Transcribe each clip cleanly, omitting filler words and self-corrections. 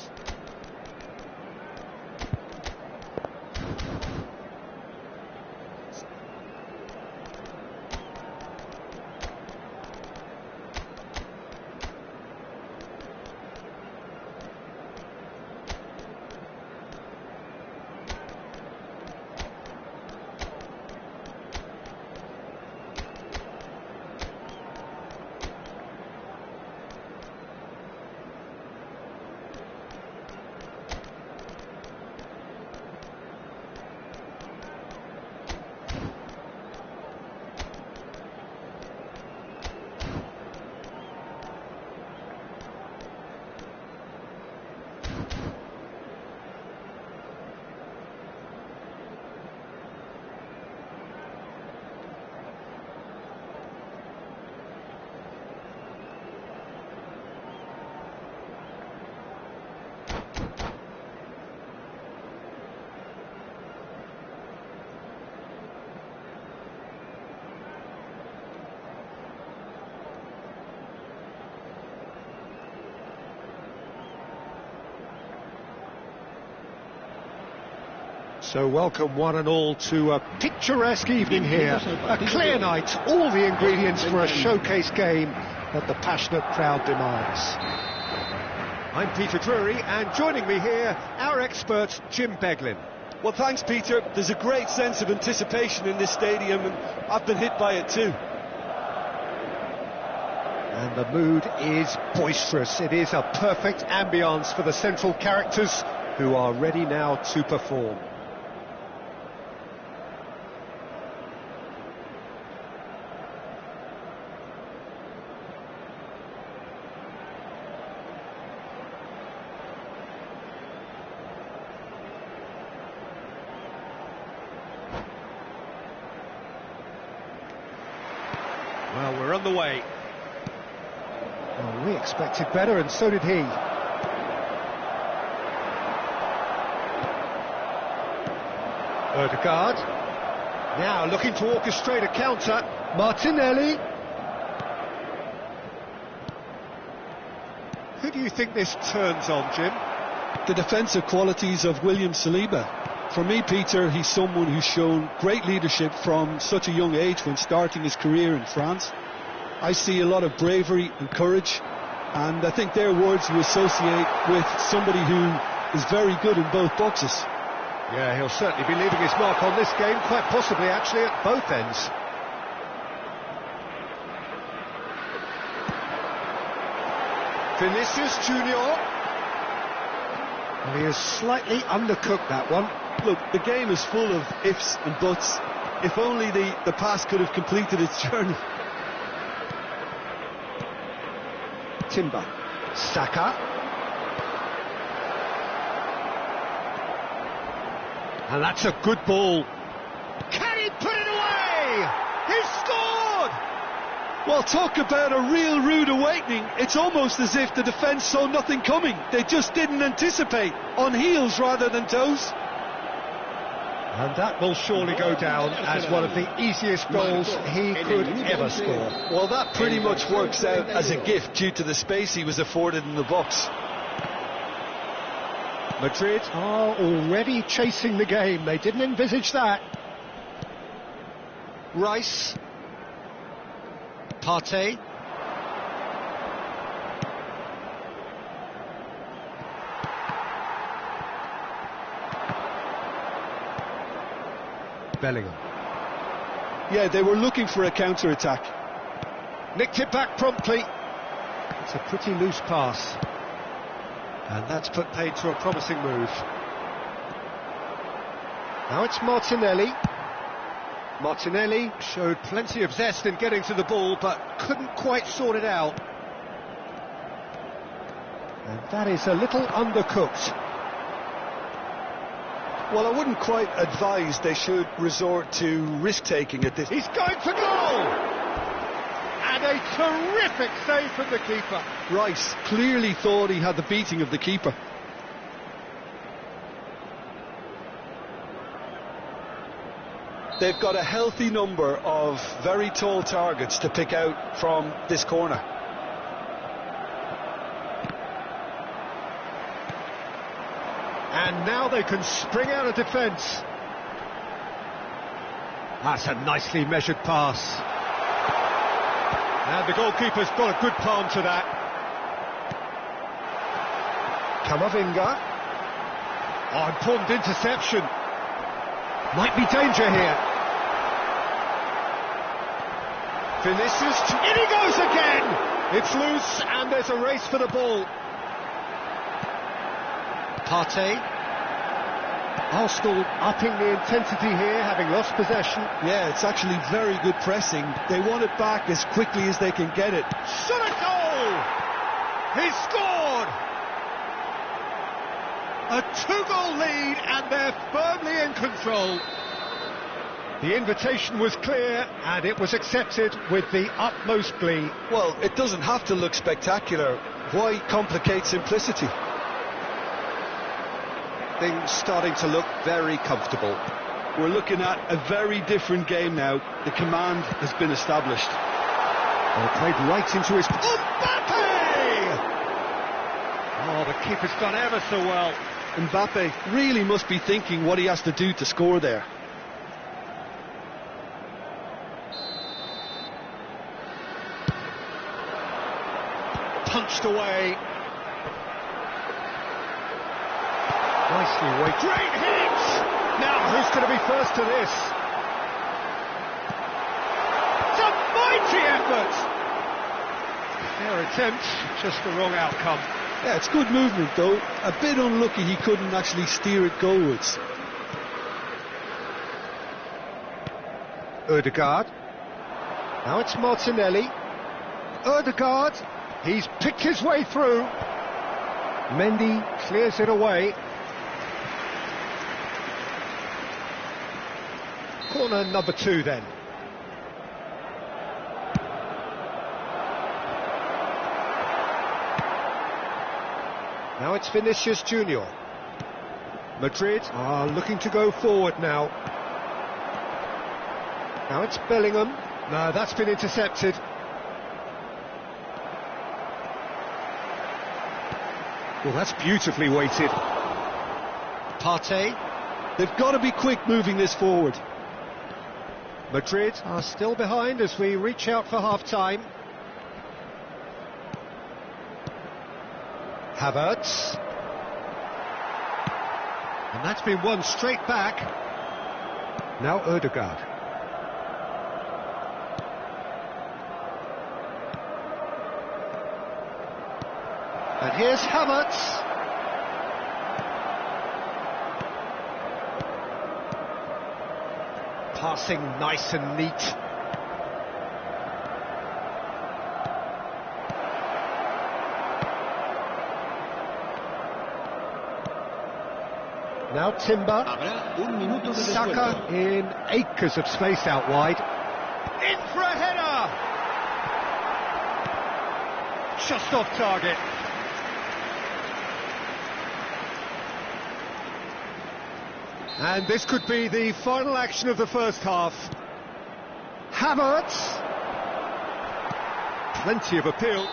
pass. So welcome one and all to a picturesque evening here, a clear night, all the ingredients for a showcase game that the passionate crowd demands. I'm Peter Drury, and joining me here, our expert Jim Beglin. Well, thanks, Peter. There's a great sense of anticipation in this stadium, and I've been hit by it too. And the mood is boisterous. It is a perfect ambience for the central characters who are ready now to perform. Well, we're on the way. Well, we expected better, and so did he. Odegaard. Now looking to orchestrate a counter. Martinelli. Who do you think this turns on, Jim? The defensive qualities of William Saliba. For me, Peter, he's someone who's shown great leadership from such a young age when starting his career in France. I see a lot of bravery and courage, and I think they're words you associate with somebody who is very good in both boxes. Yeah, he'll certainly be leaving his mark on this game, quite possibly actually at both ends. Vinicius Junior. And he has slightly undercooked that one. Look, the game is full of ifs and buts. If only the pass could have completed its journey. Timber. Saka. And that's a good ball. Can he put it away? He scored! Well, talk about a real rude awakening. It's almost as if the defence saw nothing coming. They just didn't anticipate, on heels rather than toes. And that will surely go down as one of the easiest goals he could ever score. Well, that pretty much works out as a gift due to the space he was afforded in the box. Madrid are already chasing the game. They didn't envisage that. Rice. Partey. Bellingham. Yeah, they were looking for a counter-attack. Nicked it back promptly. It's a pretty loose pass. And that's put paid to a promising move. Now it's Martinelli. Martinelli showed plenty of zest in getting to the ball, but couldn't quite sort it out. And that is a little undercooked. Well, I wouldn't quite advise they should resort to risk-taking at this. He's going for goal! And a terrific save from the keeper. Rice clearly thought he had the beating of the keeper. They've got a healthy number of very tall targets to pick out from this corner. And now they can spring out of defence. That's a nicely measured pass. And the goalkeeper's got a good palm to that. Kamavinga. Oh, important interception. Might be danger here. Vinicius, in he goes again! It's loose and there's a race for the ball. Partey. Arsenal upping the intensity here, having lost possession. Yeah, it's actually very good pressing. They want it back as quickly as they can get it. Shot a goal! He scored! A 2-goal lead and they're firmly in control. The invitation was clear and it was accepted with the utmost glee. Well, it doesn't have to look spectacular. Why complicate simplicity? Things starting to look very comfortable. We're looking at a very different game now. The command has been established. Well, played right into his... Mbappe! Oh, the keeper's done ever so well. Mbappe really must be thinking what he has to do to score there. Punched away. Nicely weighted. Great hit! Now, who's going to be first to this? It's a mighty effort! Fair attempt, just the wrong outcome. Yeah, it's good movement though. A bit unlucky he couldn't actually steer it goalwards. Ødegaard. Now it's Martinelli. Ødegaard. He's picked his way through. Mendy clears it away. Corner number 2 then. Now it's Vinicius Junior. Madrid are looking to go forward now. Now it's Bellingham. No, that's been intercepted. Well, that's beautifully weighted. Partey. They've got to be quick moving this forward. Madrid are still behind as we reach out for half-time. Havertz. And that's been won straight back. Now Ødegaard. And here's Havertz. Passing nice and neat. Now Timber. Saka in acres of space out wide. In for a header! Just off target. And this could be the final action of the first half. Havertz. Plenty of appeal.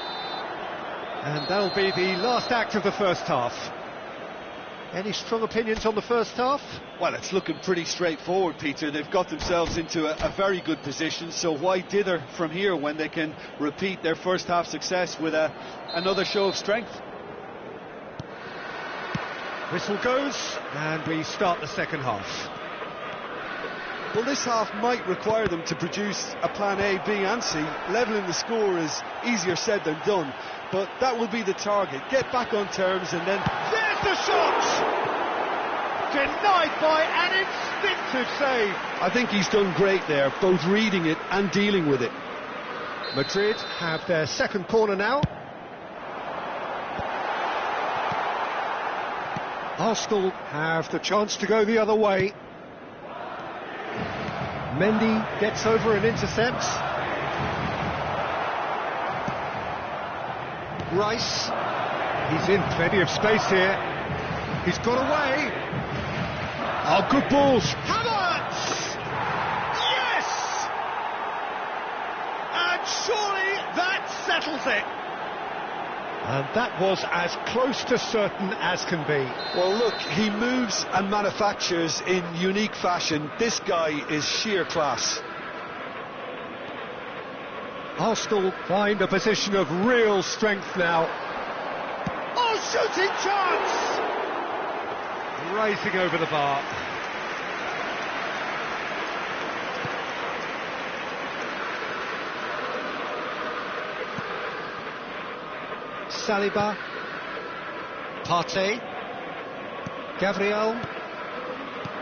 And that'll be the last act of the first half. Any strong opinions on the first half? Well, it's looking pretty straightforward, Peter. They've got themselves into a very good position, so why dither from here when they can repeat their first half success with another show of strength? Whistle goes, and we start the second half. Well, this half might require them to produce a plan A, B and C. Levelling the score is easier said than done, but that will be the target. Get back on terms and then... There's the shot! Denied by an instinctive save. I think he's done great there, both reading it and dealing with it. Madrid have their second corner now. Arsenal have the chance to go the other way. Mendy gets over and intercepts. Rice, he's in plenty of space here. He's got away. Oh, good balls. Havertz! Yes! And surely that settles it. And that was as close to certain as can be. Well, look, he moves and manufactures in unique fashion. This guy is sheer class. Arsenal find a position of real strength now. Oh, shooting chance! Rising over the bar. Saliba, Partey, Gabriel,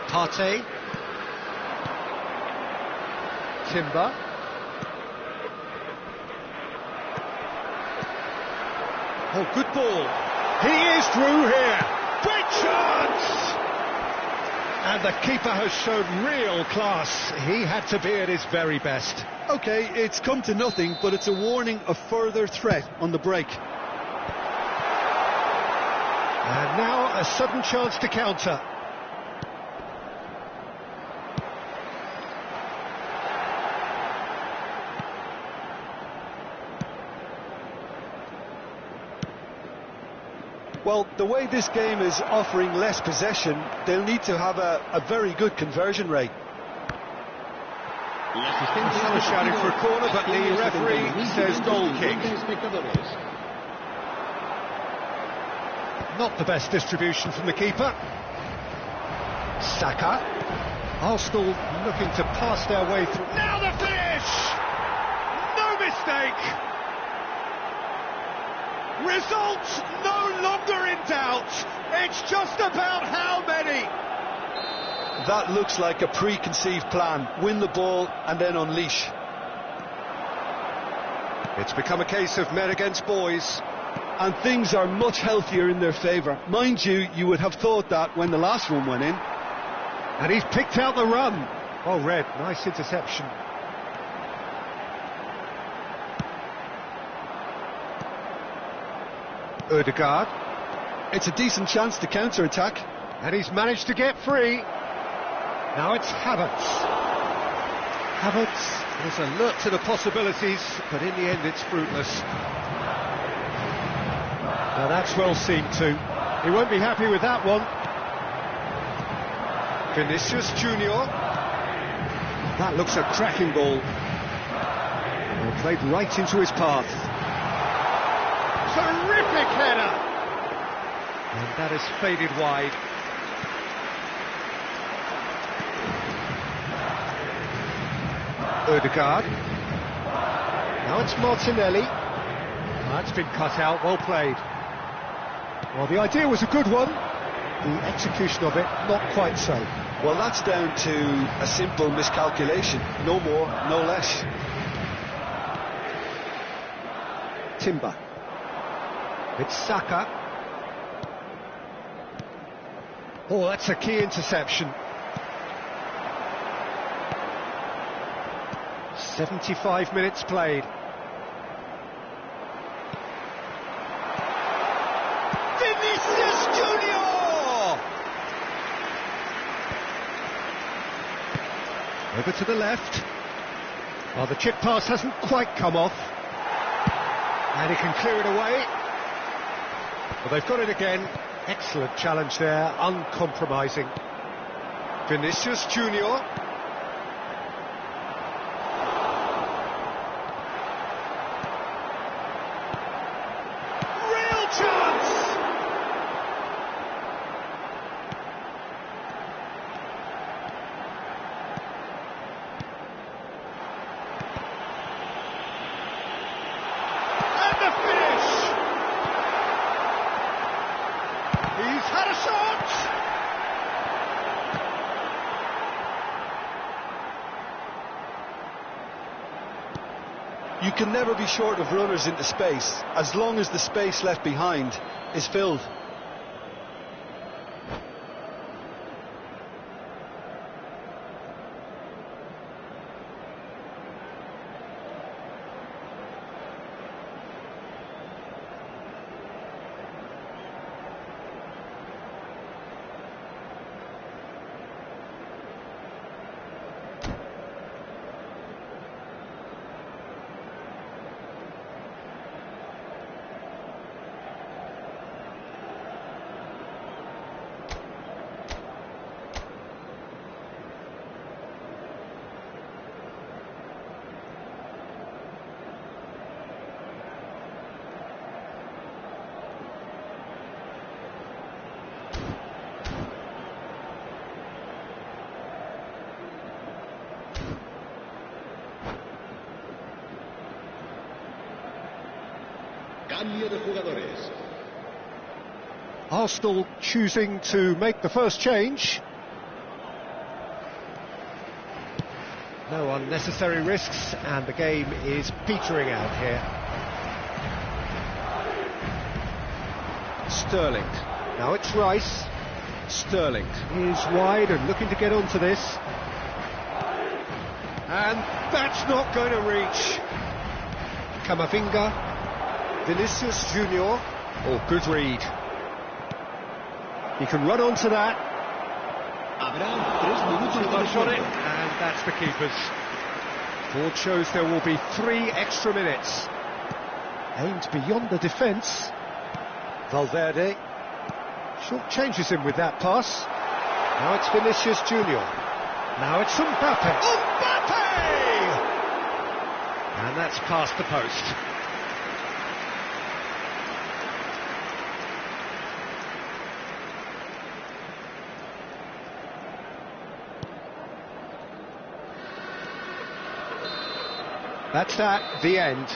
Partey, Timber, oh, good ball, he is through here, great chance, and the keeper has shown real class, he had to be at his very best. Okay, it's come to nothing, but it's a warning of further threat on the break. And now a sudden chance to counter. Well, the way this game is offering less possession, they'll need to have a very good conversion rate. Some are shouting for a corner, but the referee says goal kick. Not the best distribution from the keeper. Saka. Arsenal looking to pass their way through. Now the finish! No mistake! Results no longer in doubt. It's just about how many. That looks like a preconceived plan. Win the ball and then unleash. It's become a case of men against boys. And things are much healthier in their favour. Mind you, you would have thought that when the last one went in. And he's picked out the run. Oh, Red, nice interception. Ødegaard. It's a decent chance to counter-attack. And he's managed to get free. Now it's Havertz. Havertz is alert to the possibilities, but in the end it's fruitless. Now that's well seen too. He won't be happy with that one. Vinicius Junior. That looks a cracking ball. Well, played right into his path. Terrific header! And that has faded wide. Ødegaard. Now it's Martinelli. That's been cut out, well played. Well, the idea was a good one. The execution of it, not quite so. Well, that's down to a simple miscalculation. No more, no less. Timber. It's Saka. Oh, that's a key interception. 75 minutes played. Vinicius Junior! Over to the left. Well, the chip pass hasn't quite come off. And he can clear it away. Well, they've got it again. Excellent challenge there, uncompromising. Vinicius Junior. Real chance! And the finish! He's had a shot! You can never be short of runners into space, as long as the space left behind is filled. Cambio de jugadores. Arsenal choosing to make the first change. No unnecessary risks, and the game is petering out here. Sterling. Now it's Rice. Sterling. He's wide and looking to get onto this. And that's not going to reach. Camavinga. Vinicius Junior. Oh, good read. He can run onto that. Much on it, and that's the keeper's. Ford shows there will be 3 extra minutes. Aimed beyond the defence. Valverde short changes him with that pass. Now it's Vinicius Junior. Now it's Mbappe. Mbappe! And that's past the post. That's that, the end.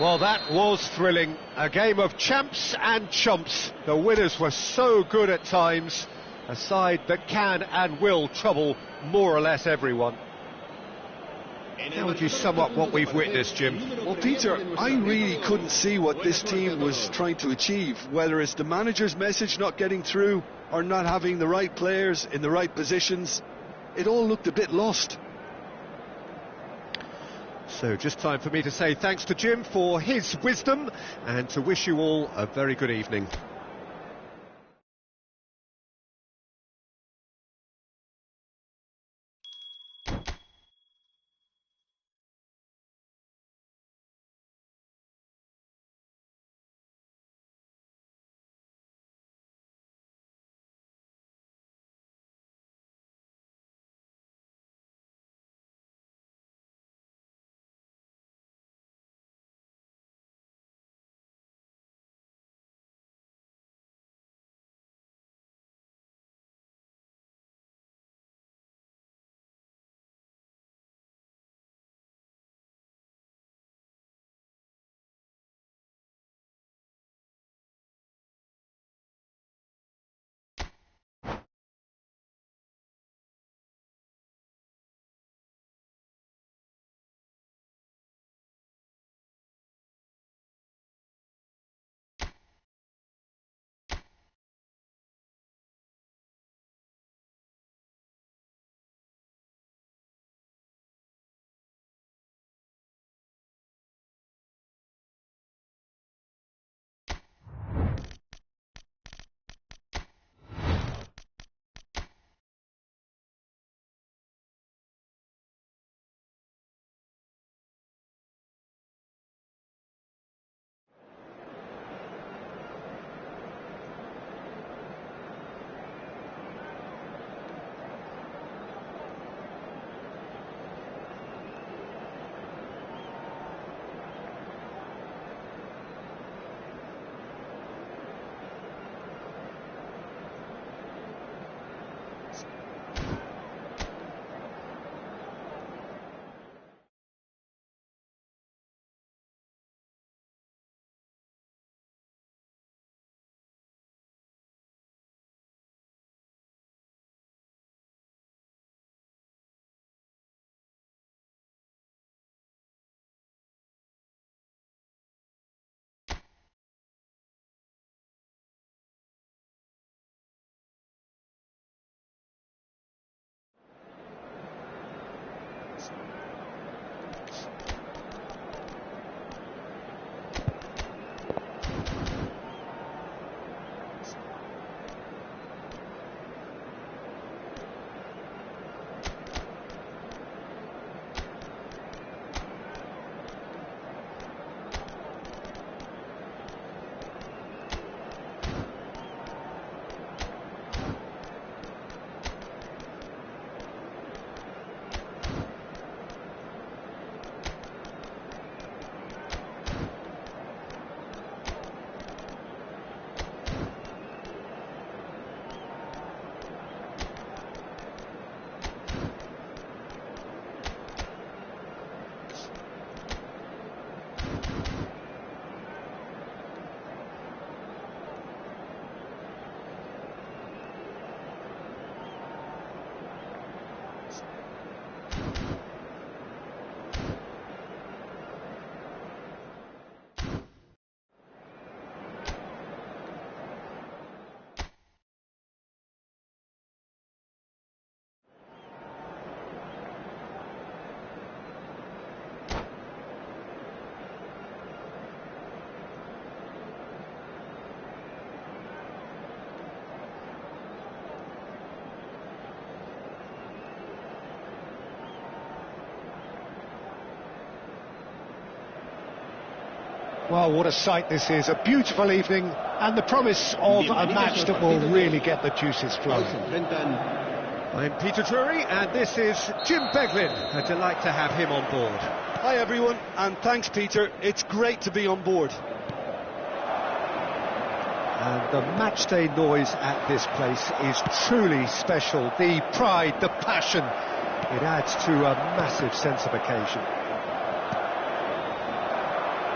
Well, that was thrilling. A game of champs and chumps. The winners were so good at times. A side that can and will trouble more or less everyone. How would you sum up what we've witnessed, Jim? Well, Peter, I really couldn't see what this team was trying to achieve, whether it's the manager's message not getting through or not having the right players in the right positions. It all looked a bit lost. So just time for me to say thanks to Jim for his wisdom and to wish you all a very good evening. Well, what a sight this is. A beautiful evening and the promise of a match that will really get the juices flowing. I'm Peter Drury and this is Jim Beglin. A delight to have him on board. Hi everyone, and thanks Peter. It's great to be on board. And the matchday noise at this place is truly special. The pride, the passion, it adds to a massive sense of occasion.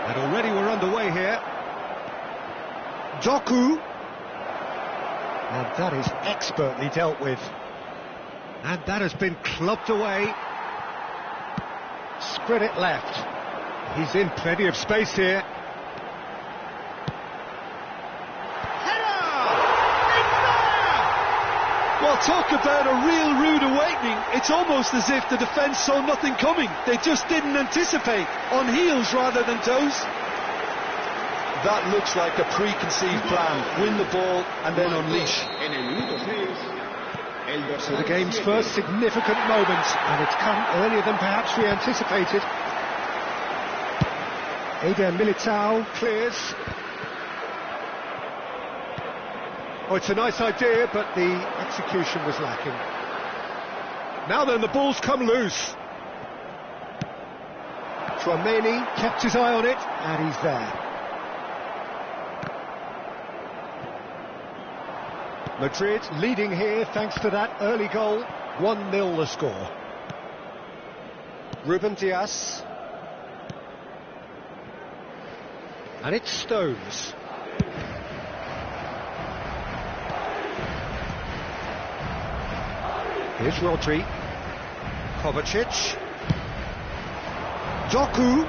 And already we're underway here. Doku. And that is expertly dealt with. And that has been clubbed away. Spread it left. He's in plenty of space here. Well, talk about a real rude awakening. It's almost as if the defence saw nothing coming. They just didn't anticipate. On heels rather than toes. That looks like a preconceived plan. Win the ball and then unleash. So the game's first significant moment, and it's come earlier than perhaps we anticipated. Eder Militao clears. Oh, it's a nice idea, but the execution was lacking. Now then, the ball's come loose. Chouameni kept his eye on it, and he's there. Madrid leading here thanks to that early goal. 1-0 the score. Ruben Dias. And it's Stones. Here's Rodri. Kovacic. Doku.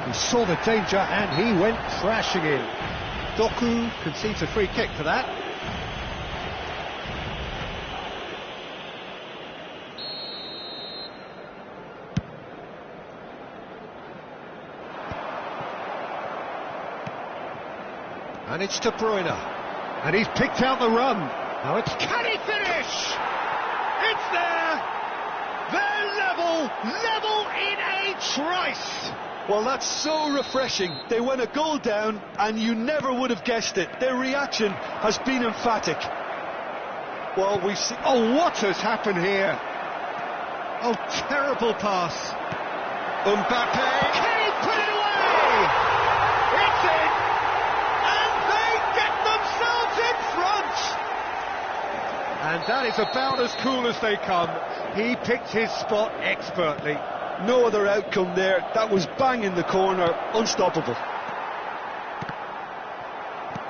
He saw the danger and he went crashing in. Doku concedes a free kick for that. And it's De Bruyne. And he's picked out the run. Now it's, can he finish? It's there. They're level in a trice. Well, that's so refreshing. They went a goal down and you never would have guessed it. Their reaction has been emphatic. Well, we've seen... Oh, what has happened here? Oh, terrible pass. Mbappe. Can he put it away? It's in. And they get themselves in front. And that is about as cool as they come. He picked his spot expertly. No other outcome there. That was bang in the corner, unstoppable.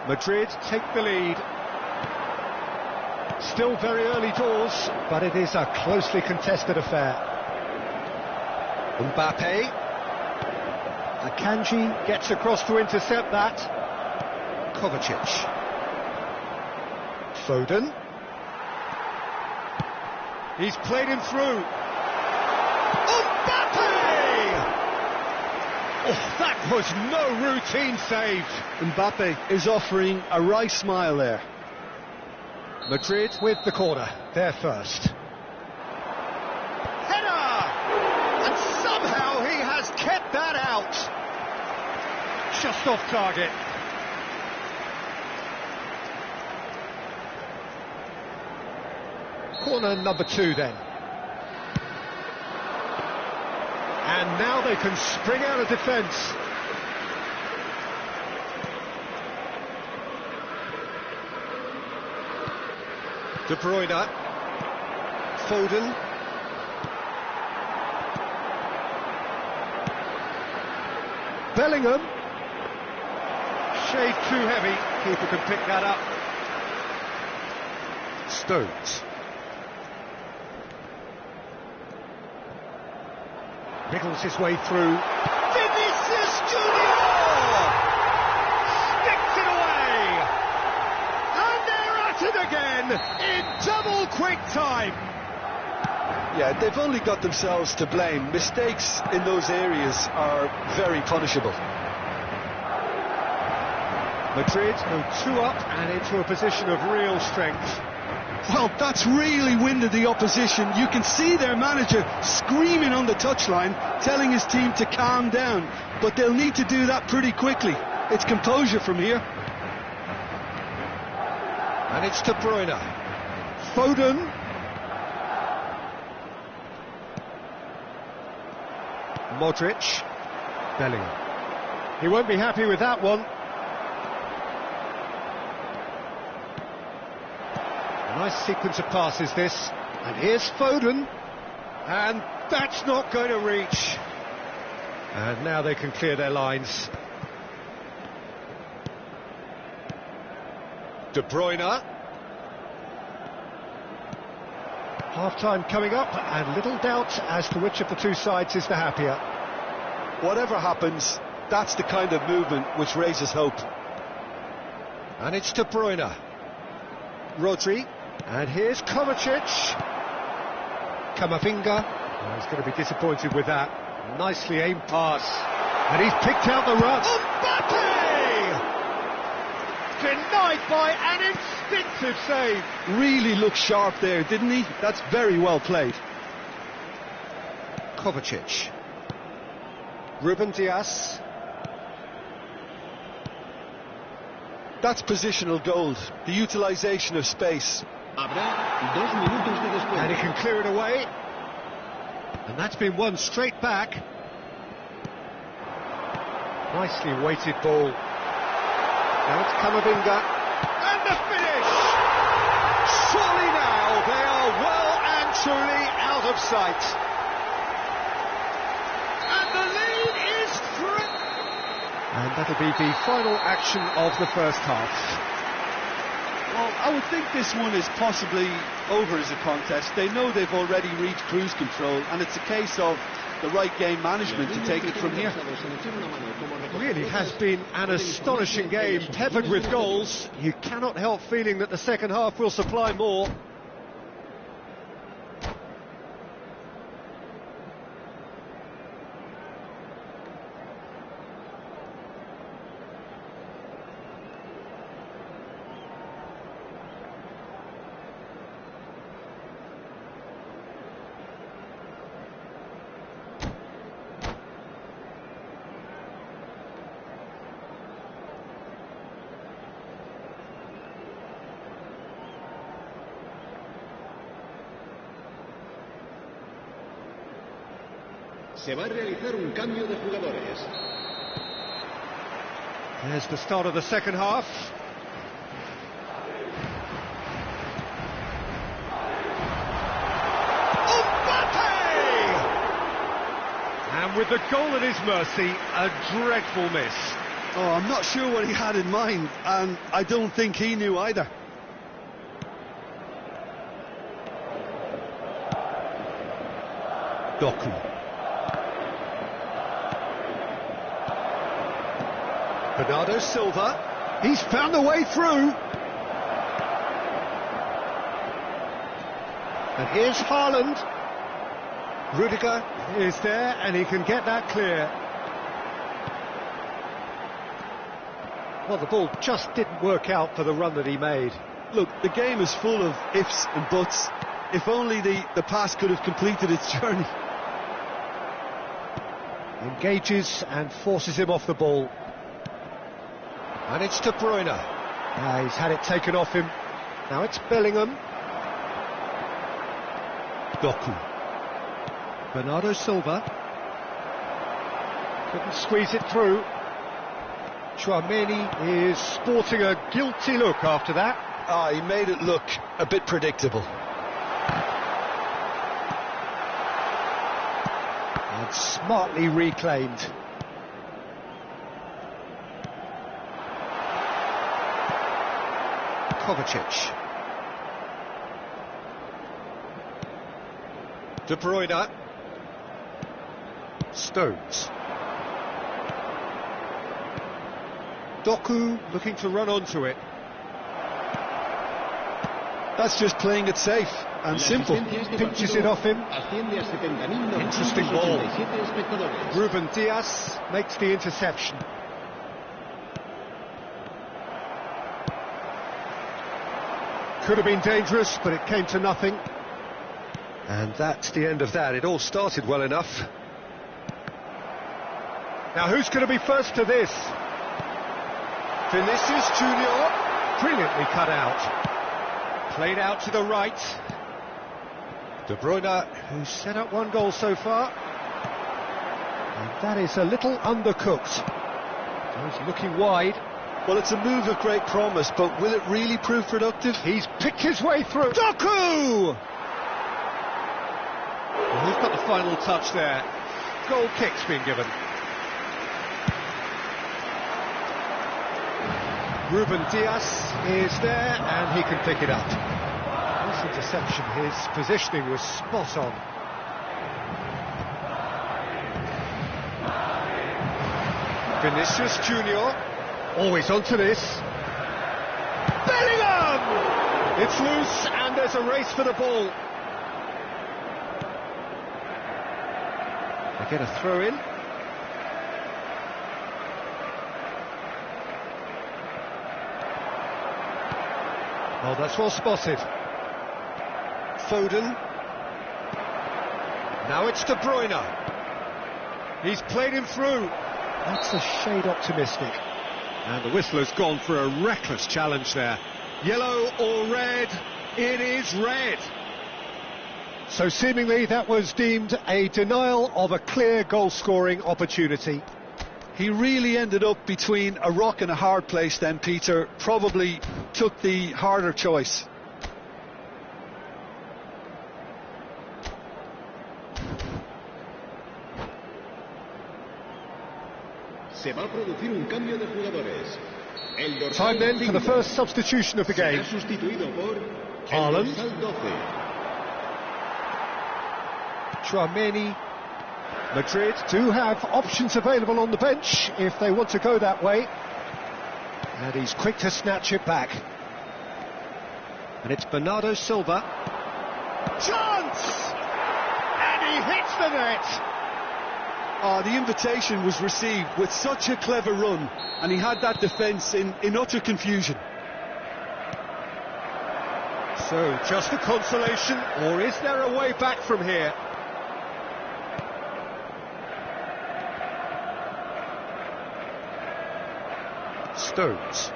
Madrid take the lead. Still very early doors, but it is a closely contested affair. Mbappe. Akanji gets across to intercept that. Kovacic. Foden. He's played him through. Oh, that was no routine save. Mbappe is offering a wry smile there. Madrid with the corner, they're first. Header! And somehow he has kept that out. Just off target. Corner number 2 then. And now they can spring out of defence. De Bruyne. Foden. Bellingham. Shade too heavy. Keeper can pick that up. Stones. Wriggles his way through. Vinicius Junior sticks it away, and they're at it again in double quick time. Yeah, they've only got themselves to blame. Mistakes in those areas are very punishable. Madrid go 2 up and into a position of real strength. Well, that's really winded the opposition. You can see their manager screaming on the touchline, telling his team to calm down. But they'll need to do that pretty quickly. It's composure from here. And it's De Bruyne. Foden. Modric. Bellingham. He won't be happy with that one. A nice sequence of passes this. And here's Foden. And that's not going to reach. And now they can clear their lines. De Bruyne. Half-time coming up, and little doubt as to which of the two sides is the happier. Whatever happens, that's the kind of movement which raises hope. And it's De Bruyne. Rodri. And here's Kovacic. Camavinga. Oh, he's going to be disappointed with that. Nicely aimed pass. And he's picked out the run. Mbappe! Denied by an instinctive save. Really looked sharp there, didn't he? That's very well played. Kovacic. Ruben Dias. That's positional gold, the utilisation of space. And he can clear it away. And that's been won straight back. Nicely weighted ball. Now it's Camavinga. And the finish! Surely now they are well and truly out of sight. And the lead is free. And that'll be the final action of the first half. Well, I would think this one is possibly over as a contest. They know they've already reached cruise control, and it's a case of the right game management to take it from here. It really has been an astonishing game, peppered with goals. You cannot help feeling that the second half will supply more. Se va a realizar un cambio de jugadores. There's the start of the second half. Mbappe! And with the goal at his mercy, a dreadful miss. Oh, I'm not sure what he had in mind, and I don't think he knew either. Doku. Bernardo Silva. He's found a way through. And here's Haaland. Rudiger is there, and he can get that clear. Well, the ball just didn't work out for the run that he made. Look, the game is full of ifs and buts. If only the pass could have completed its journey. Engages and forces him off the ball. And it's De Bruyne. He's had it taken off him. Now it's Bellingham. Doku. Bernardo Silva. Couldn't squeeze it through. Tchouaméni is sporting a guilty look after that. He made it look a bit predictable. And smartly reclaimed. Kovacic. De Bruyne. Stones. Doku looking to run onto it. That's just playing it safe and simple. Pinches it off him. Interesting ball. Ruben Dias makes the interception. could have been dangerous, but it came to nothing. And that's the end of that. It all started well enough. Now who's going to be first to this? Vinicius Junior, brilliantly cut out. Played out to the right. De Bruyne, who's set up one goal so far. And that is a little undercooked. He's looking wide. Well, it's a move of great promise, but will it really prove productive? He's picked his way through. Doku! Well, who's got the final touch there? Goal kick's been given. Ruben Diaz is there, and he can pick it up. Nice interception. His positioning was spot on. Vinicius Junior, always onto this. Bellingham! It's loose, and there's a race for the ball. They get a throw in. Oh, that's well spotted. Foden. Now it's De Bruyne. He's played him through. That's a shade optimistic. And the whistler's gone for a reckless challenge there. Yellow or red? It is red. So seemingly that was deemed a denial of a clear goal-scoring opportunity. He really ended up between a rock and a hard place then, Peter. Probably took the harder choice. Se va a producir un cambio de jugadores. Time then for the first substitution of the game. Sustituido por Haaland. el 12. Tchouaméni. Madrid do have options available on the bench if they want to go that way. And he's quick to snatch it back. And it's Bernardo Silva. Chance! And he hits the net! The invitation was received with such a clever run, and he had that defence in utter confusion. So, just a consolation, or is there a way back from here? Stones.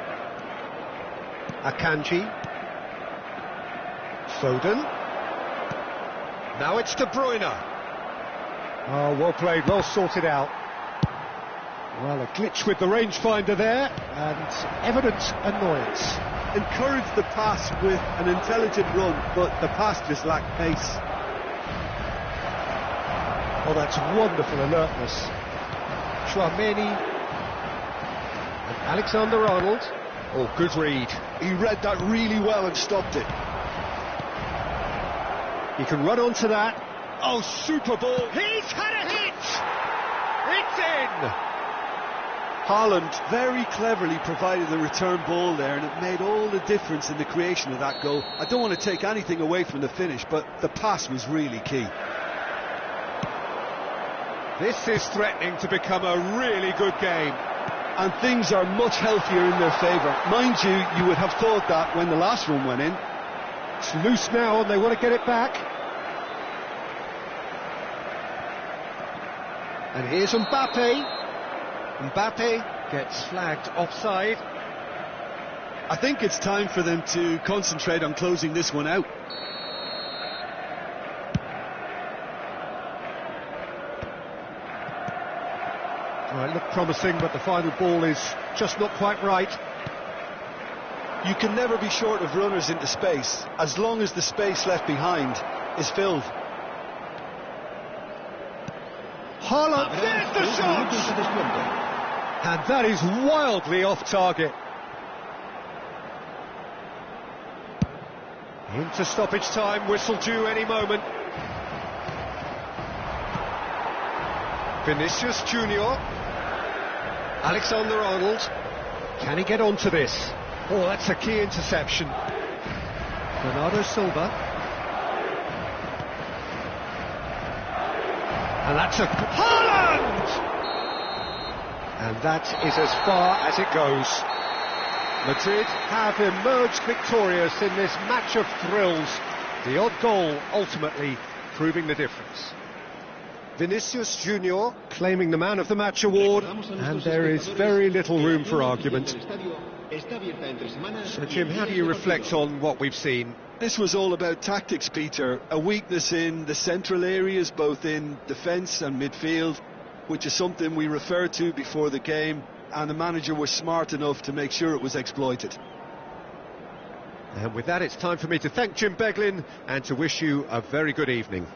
Akanji. Foden. Now it's De Bruyne. Oh, well played, well sorted out. Well, a glitch with the rangefinder there, and evident annoyance. Encouraged the pass with an intelligent run, but the pass just lacked pace. Oh, that's wonderful alertness. Tchouaméni and Alexander-Arnold. Oh, good read. He read that really well and stopped it. He can run onto that. Oh, super ball. He's had a hit! It's in! Haaland very cleverly provided the return ball there, and it made all the difference in the creation of that goal. I don't want to take anything away from the finish, but the pass was really key. This is threatening to become a really good game. And things are much healthier in their favour. Mind you, you would have thought that when the last one went in. It's loose now and they want to get it back. And here's Mbappe. Mbappe gets flagged offside. I think it's time for them to concentrate on closing this one out. Well, it looked promising, but the final ball is just not quite right. You can never be short of runners into space, as long as the space left behind is filled. Haaland, there's the shot! And that is wildly off target. Into stoppage time, whistle due any moment. Vinicius Junior. Alexander-Arnold. Can he get onto this? Oh, that's a key interception. Bernardo Silva. And that's a... Haaland! And that is as far as it goes. Madrid have emerged victorious in this match of thrills. The odd goal ultimately proving the difference. Vinicius Junior claiming the Man of the Match award, and there is very little room for argument. So Jim, how do you reflect on what we've seen? This was all about tactics, Peter. A weakness in the central areas, both in defence and midfield, which is something we referred to before the game, and the manager was smart enough to make sure it was exploited. And with that, it's time for me to thank Jim Beglin and to wish you a very good evening.